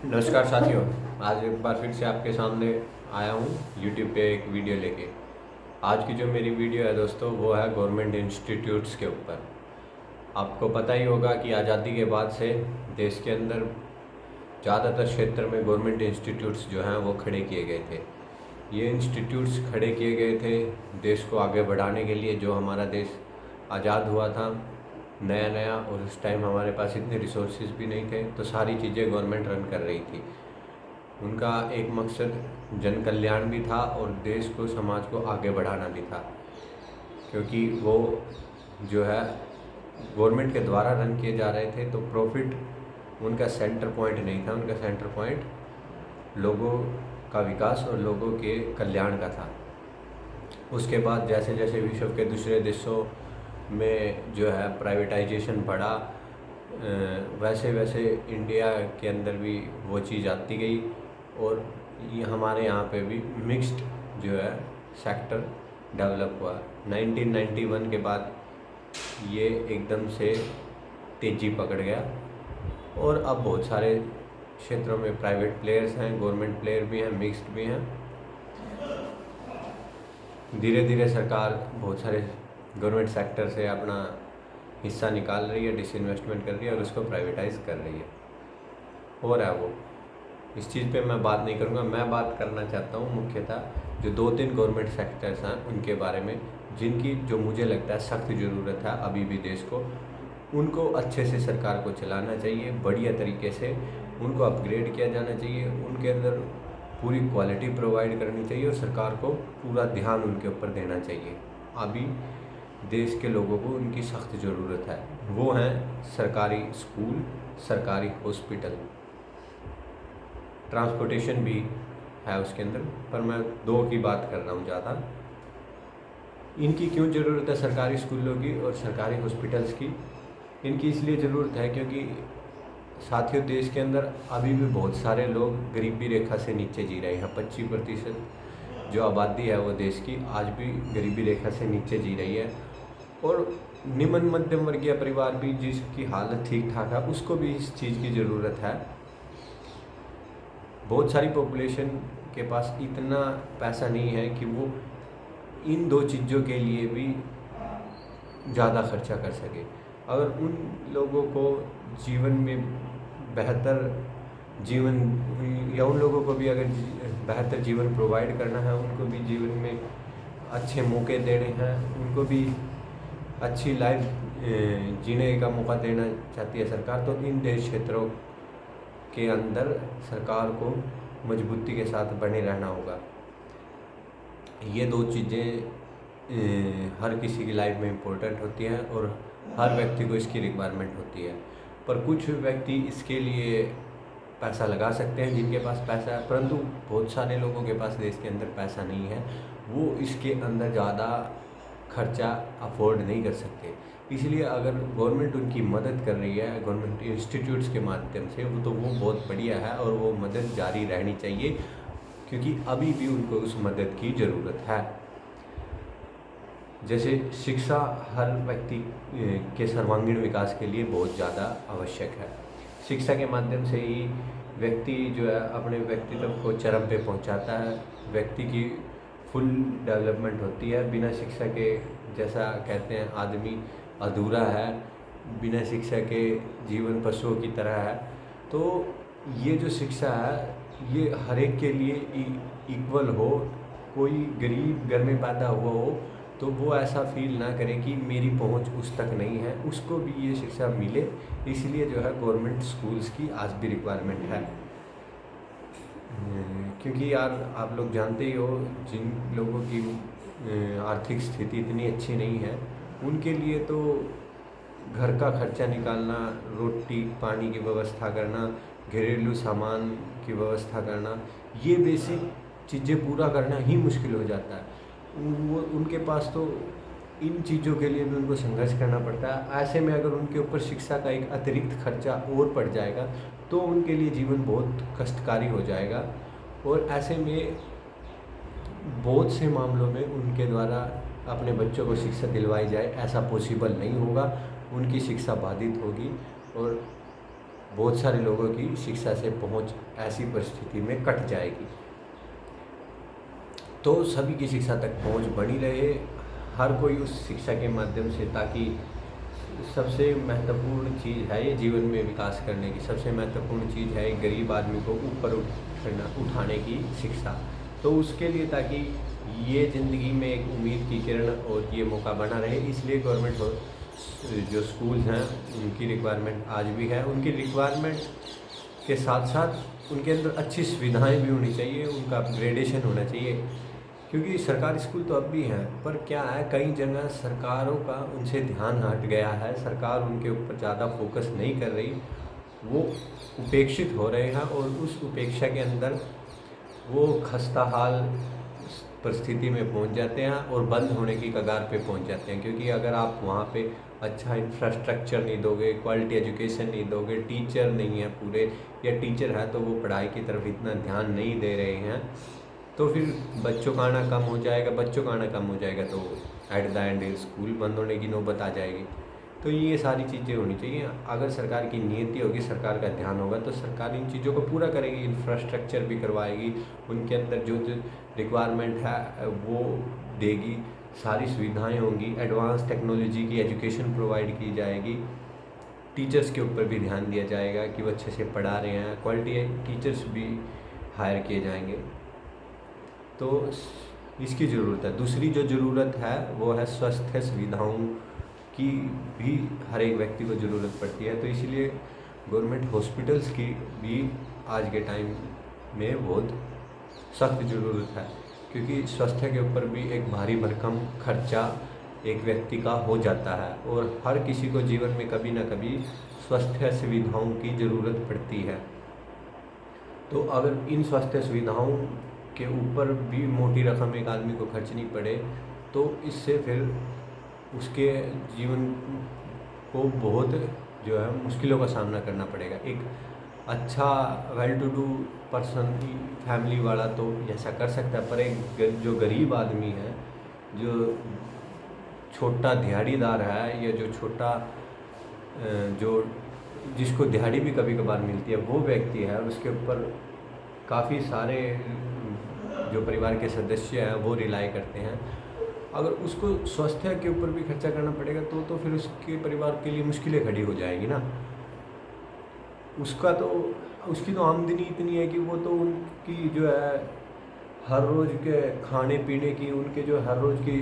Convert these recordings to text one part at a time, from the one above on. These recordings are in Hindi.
नमस्कार साथियों। आज एक बार फिर से आपके सामने आया हूँ यूट्यूब पे एक वीडियो लेके। आज की जो मेरी वीडियो है दोस्तों, वो है गवर्नमेंट इंस्टीट्यूट्स के ऊपर। आपको पता ही होगा कि आज़ादी के बाद से देश के अंदर ज़्यादातर क्षेत्र में गवर्नमेंट इंस्टीट्यूट्स जो हैं वो खड़े किए गए थे। ये इंस्टीट्यूट्स खड़े किए गए थे देश को आगे बढ़ाने के लिए। जो हमारा देश आज़ाद हुआ था नया नया, और उस टाइम हमारे पास इतने रिसोर्सेज भी नहीं थे, तो सारी चीज़ें गवर्नमेंट रन कर रही थी। उनका एक मकसद जन कल्याण भी था और देश को, समाज को आगे बढ़ाना भी था। क्योंकि वो जो है गवर्नमेंट के द्वारा रन किए जा रहे थे, तो प्रॉफिट उनका सेंटर पॉइंट नहीं था। उनका सेंटर पॉइंट लोगों का विकास और लोगों के कल्याण का था। उसके बाद जैसे जैसे विश्व के दूसरे देशों में जो है प्राइवेटाइजेशन बढ़ा, वैसे वैसे इंडिया के अंदर भी वो चीज़ आती गई, और ये हमारे यहाँ पे भी मिक्स्ड जो है सेक्टर डेवलप हुआ। 1991 के बाद ये एकदम से तेज़ी पकड़ गया, और अब बहुत सारे क्षेत्रों में प्राइवेट प्लेयर्स हैं, गवर्नमेंट प्लेयर भी हैं, मिक्स्ड भी हैं। धीरे धीरे सरकार बहुत सारे गवर्नमेंट सेक्टर से अपना हिस्सा निकाल रही है, डिसइन्वेस्टमेंट कर रही है और उसको प्राइवेटाइज कर रही है। हो रहा है वो, इस चीज़ पे मैं बात नहीं करूँगा। मैं बात करना चाहता हूँ मुख्यतः जो 2-3 गवर्नमेंट सेक्टर्स हैं उनके बारे में, जिनकी जो मुझे लगता है सख्त ज़रूरत है अभी भी देश को। उनको अच्छे से सरकार को चलाना चाहिए, बढ़िया तरीके से उनको अपग्रेड किया जाना चाहिए, उनके अंदर पूरी क्वालिटी प्रोवाइड करनी चाहिए, और सरकार को पूरा ध्यान उनके ऊपर देना चाहिए। अभी देश के लोगों को उनकी सख्त ज़रूरत है। वो हैं सरकारी स्कूल, सरकारी हॉस्पिटल, ट्रांसपोर्टेशन भी है उसके अंदर, पर मैं दो की बात कर रहा हूँ ज़्यादा। इनकी क्यों ज़रूरत है सरकारी स्कूलों की और सरकारी हॉस्पिटल्स की? इनकी इसलिए ज़रूरत है क्योंकि साथियों, देश के अंदर अभी भी बहुत सारे लोग गरीबी रेखा से नीचे जी रहे हैं। 25% जो आबादी है वो देश की आज भी गरीबी रेखा से नीचे जी रही है, और निम्न मध्यम वर्गीय परिवार भी जिसकी हालत ठीक ठाक है उसको भी इस चीज़ की ज़रूरत है। बहुत सारी पॉपुलेशन के पास इतना पैसा नहीं है कि वो इन दो चीज़ों के लिए भी ज़्यादा खर्चा कर सके। अगर उन लोगों को जीवन में बेहतर जीवन, या उन लोगों को भी अगर बेहतर जीवन प्रोवाइड करना है, उनको भी जीवन में अच्छे मौके देने हैं, उनको भी अच्छी लाइफ जीने का मौका देना चाहती है सरकार, तो इन देश क्षेत्रों के अंदर सरकार को मजबूती के साथ बने रहना होगा। ये दो चीज़ें हर किसी की लाइफ में इम्पोर्टेंट होती हैं, और हर व्यक्ति को इसकी रिक्वायरमेंट होती है। पर कुछ व्यक्ति इसके लिए पैसा लगा सकते हैं जिनके पास पैसा है, परंतु बहुत सारे लोगों के पास देश के अंदर पैसा नहीं है, वो इसके अंदर ज़्यादा खर्चा अफोर्ड नहीं कर सकते। इसलिए अगर गवर्नमेंट उनकी मदद कर रही है गवर्नमेंट इंस्टीट्यूट्स के माध्यम से, वो तो वो बहुत बढ़िया है, और वो मदद जारी रहनी चाहिए, क्योंकि अभी भी उनको उस मदद की ज़रूरत है। जैसे शिक्षा हर व्यक्ति के सर्वांगीण विकास के लिए बहुत ज़्यादा आवश्यक है। शिक्षा के माध्यम से ही व्यक्ति जो है अपने व्यक्तित्व को चरम पे पहुंचाता है, व्यक्ति की फुल डेवलपमेंट होती है। बिना शिक्षा के, जैसा कहते हैं, आदमी अधूरा है, बिना शिक्षा के जीवन पशुओं की तरह है। तो ये जो शिक्षा है ये हर एक के लिए इक्वल हो। कोई गरीब घर में पैदा हुआ हो तो वो ऐसा फील ना करे कि मेरी पहुंच उस तक नहीं है, उसको भी ये शिक्षा मिले। इसलिए जो है गवर्नमेंट स्कूल्स की आज भी रिक्वायरमेंट है। क्योंकि यार आप लोग जानते ही हो, जिन लोगों की आर्थिक स्थिति इतनी अच्छी नहीं है, उनके लिए तो घर का खर्चा निकालना, रोटी पानी की व्यवस्था करना, घरेलू सामान की व्यवस्था करना, ये बेसिक चीज़ें पूरा करना ही मुश्किल हो जाता है। वो उनके पास तो इन चीज़ों के लिए भी उनको संघर्ष करना पड़ता है। ऐसे में अगर उनके ऊपर शिक्षा का एक अतिरिक्त खर्चा और पड़ जाएगा तो उनके लिए जीवन बहुत कष्टकारी हो जाएगा, और ऐसे में बहुत से मामलों में उनके द्वारा अपने बच्चों को शिक्षा दिलवाई जाए ऐसा पॉसिबल नहीं होगा। उनकी शिक्षा बाधित होगी, और बहुत सारे लोगों की शिक्षा से पहुंच ऐसी परिस्थिति में कट जाएगी। तो सभी की शिक्षा तक पहुंच बनी रहे, हर कोई उस शिक्षा के माध्यम से, ताकि सबसे महत्वपूर्ण चीज़ है ये जीवन में विकास करने की, सबसे महत्वपूर्ण चीज़ है एक गरीब आदमी को ऊपर उठाने की शिक्षा। तो उसके लिए, ताकि ये ज़िंदगी में एक उम्मीद की किरण और ये मौका बना रहे, इसलिए गवर्नमेंट जो स्कूल्स हैं उनकी रिक्वायरमेंट आज भी है। उनकी रिक्वायरमेंट के साथ साथ उनके अंदर अच्छी सुविधाएं भी होनी चाहिए, उनका अपग्रेडेशन होना चाहिए। क्योंकि सरकारी स्कूल तो अब भी हैं, पर क्या है, कई जगह सरकारों का उनसे ध्यान हट गया है, सरकार उनके ऊपर ज़्यादा फोकस नहीं कर रही, वो उपेक्षित हो रहे हैं और उस उपेक्षा के अंदर वो खस्ता हाल परिस्थिति में पहुंच जाते हैं और बंद होने की कगार पे पहुंच जाते हैं। क्योंकि अगर आप वहाँ पे अच्छा इंफ्रास्ट्रक्चर नहीं दोगे, क्वालिटी एजुकेशन नहीं दोगे, टीचर नहीं है पूरे, या टीचर है तो वो पढ़ाई की तरफ इतना ध्यान नहीं दे रहे हैं, तो फिर बच्चों का आना कम हो जाएगा। बच्चों का आना कम हो जाएगा तो एट द एंड स्कूल बंद होने की नौबत आ जाएगी। तो ये सारी चीज़ें होनी चाहिए। अगर सरकार की नीति होगी, सरकार का ध्यान होगा, तो सरकार इन चीज़ों को पूरा करेगी, इंफ्रास्ट्रक्चर भी करवाएगी, उनके अंदर जो जो रिक्वायरमेंट है वो देगी, सारी सुविधाएं होंगी, एडवांस टेक्नोलॉजी की एजुकेशन प्रोवाइड की जाएगी, टीचर्स के ऊपर भी ध्यान दिया जाएगा कि वो अच्छे से पढ़ा रहे हैं, क्वालिटी टीचर्स भी हायर किए जाएंगे। तो इसकी ज़रूरत है। दूसरी जो ज़रूरत है वो है स्वास्थ्य सुविधाओं की भी हर एक व्यक्ति को ज़रूरत पड़ती है। तो इसीलिए गवर्नमेंट हॉस्पिटल्स की भी आज के टाइम में बहुत सख्त ज़रूरत है, क्योंकि स्वास्थ्य के ऊपर भी एक भारी भरकम खर्चा एक व्यक्ति का हो जाता है और हर किसी को जीवन में कभी ना कभी स्वास्थ्य सुविधाओं की ज़रूरत पड़ती है। तो अगर इन स्वास्थ्य सुविधाओं के ऊपर भी मोटी रकम एक आदमी को खर्चनी पड़े, तो इससे फिर उसके जीवन को बहुत जो है मुश्किलों का सामना करना पड़ेगा। एक अच्छा well to do person, family वाला तो ऐसा कर सकता है, पर एक जो गरीब आदमी है, जो छोटा दिहाड़ीदार है, या जो छोटा जो जिसको दिहाड़ी भी कभी कभार मिलती है, वो व्यक्ति है और उसके ऊपर काफ़ी सारे जो परिवार के सदस्य हैं वो रिलाई करते हैं, अगर उसको स्वास्थ्य के ऊपर भी खर्चा करना पड़ेगा तो फिर उसके परिवार के लिए मुश्किलें खड़ी हो जाएंगी ना। उसकी तो आमदनी इतनी है कि वो तो उनकी जो है हर रोज़ के खाने पीने की, उनके जो हर रोज़ की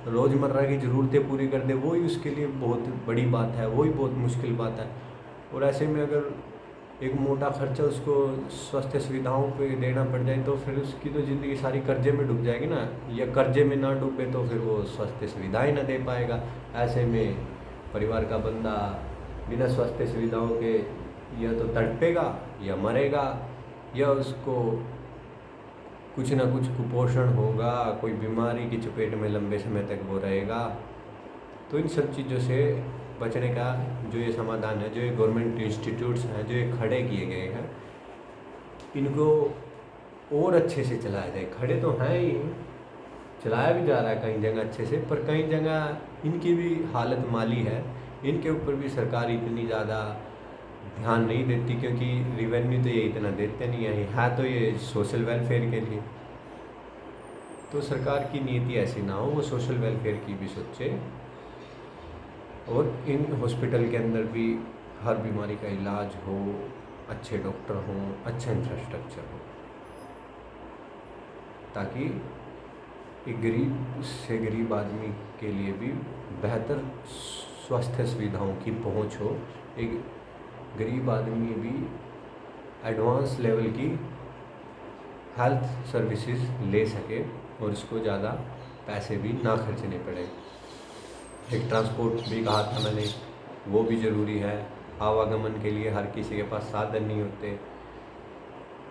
रोज़मर्रा की ज़रूरतें पूरी कर दे, वही उसके लिए बहुत बड़ी बात है, वही बहुत मुश्किल बात है। और ऐसे में अगर एक मोटा खर्चा उसको स्वास्थ्य सुविधाओं पे देना पड़ जाए, तो फिर उसकी तो ज़िंदगी सारी कर्जे में डूब जाएगी ना, या कर्जे में ना डूबे तो फिर वो स्वास्थ्य सुविधाएं ना दे पाएगा। ऐसे में परिवार का बंदा बिना स्वास्थ्य सुविधाओं के या तो तड़पेगा या मरेगा, या उसको कुछ ना कुछ कुपोषण होगा, कोई बीमारी की चपेट में लंबे समय तक वो रहेगा। तो इन सब चीज़ों से बचने का जो ये समाधान है, जो ये गवर्नमेंट इंस्टीट्यूट्स हैं जो ये खड़े किए गए हैं, इनको और अच्छे से चलाया जाए। खड़े तो हैं ही, चलाया भी जा रहा है कई जगह अच्छे से, पर कई जगह इनकी भी हालत माली है, इनके ऊपर भी सरकार इतनी ज़्यादा ध्यान नहीं देती, क्योंकि रिवेन्यू तो ये इतना देते नहीं है तो ये सोशल वेलफेयर के लिए। तो सरकार की नीति ऐसी ना हो, वो सोशल वेलफेयर की भी सोचे और इन हॉस्पिटल के अंदर भी हर बीमारी का इलाज हो, अच्छे डॉक्टर हों, अच्छा इंफ्रास्ट्रक्चर हो, ताकि एक गरीब से गरीब आदमी के लिए भी बेहतर स्वास्थ्य सुविधाओं की पहुंच हो, एक गरीब आदमी भी एडवांस लेवल की हेल्थ सर्विसेज ले सके और उसको ज़्यादा पैसे भी ना खर्चने पड़े। एक ट्रांसपोर्ट भी कहा था मैंने, वो भी ज़रूरी है। आवागमन के लिए हर किसी के पास साधन नहीं होते,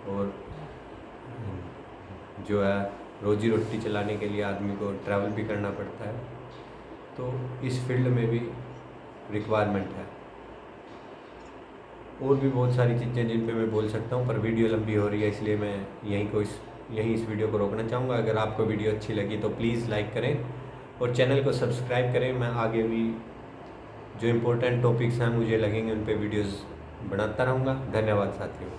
और जो है रोजी रोटी चलाने के लिए आदमी को ट्रैवल भी करना पड़ता है। तो इस फील्ड में भी रिक्वायरमेंट है। और भी बहुत सारी चीज़ें जिन पे मैं बोल सकता हूँ, पर वीडियो लंबी हो रही है, इसलिए मैं यहीं इस वीडियो को रोकना चाहूँगा। अगर आपको वीडियो अच्छी लगी तो प्लीज़ लाइक करें और चैनल को सब्सक्राइब करें। मैं आगे भी जो इम्पोर्टेंट टॉपिक्स हैं मुझे लगेंगे उन पे वीडियोस बनाता रहूँगा। धन्यवाद साथियों।